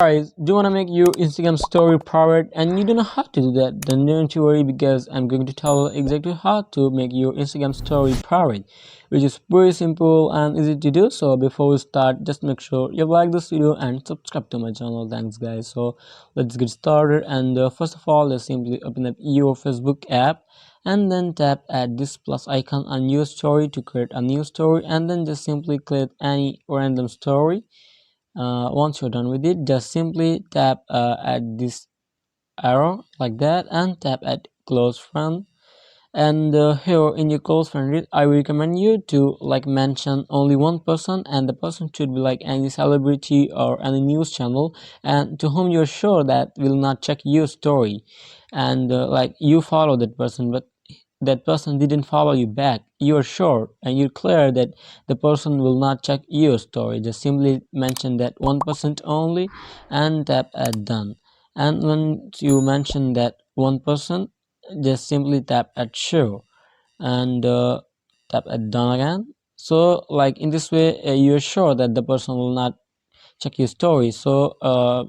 Guys, do you want to make your Instagram story private and you don't know how to do that? Then don't you worry, because I'm going to tell you exactly how to make your Instagram story private, which is pretty simple and easy to do. So before we start, just make sure you like this video and subscribe to my channel. Thanks guys. So let's get started. And first of all, let's simply open up your Facebook app and then tap at this plus icon on your story to create a new story, and then just simply click any random story. Once you're done with it, just simply tap at this arrow like that and tap at close friend. And here in your close friend list, I recommend you to like mention only one person, and the person should be like any celebrity or any news channel, and to whom you're sure that will not check your story, and like you follow that person but that person didn't follow you back. You're sure and you're clear that the person will not check your story. Just simply mention that 1% only and tap at done. And when you mention that 1%, just simply tap at show and tap at done again. So like in this way, you're sure that the person will not check your story. So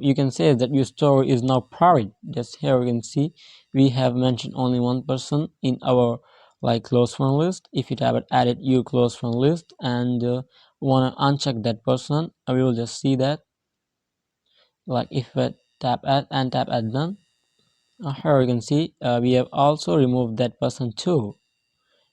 you can say that your story is now private. Just here you can see we have mentioned only one person in our like close friend list. If you tap at edit your close friend list and want to uncheck that person, we will just see that. Like if we tap at and tap at done, here you can see we have also removed that person too.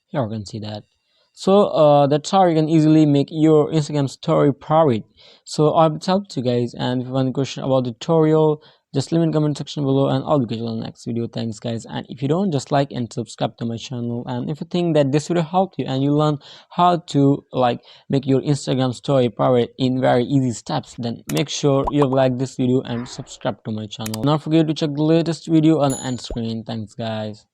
Here you can see that. So that's how you can easily make your Instagram story private. So I hope it helped you guys, and if you have any question about the tutorial, just leave in the comment section below and I'll be catching you on the next video. Thanks guys, and if you don't, just like and subscribe to my channel. And if you think that this video helped you and you learn how to like make your Instagram story private in very easy steps, then make sure you like this video and subscribe to my channel. Don't forget to check the latest video on the end screen. Thanks guys.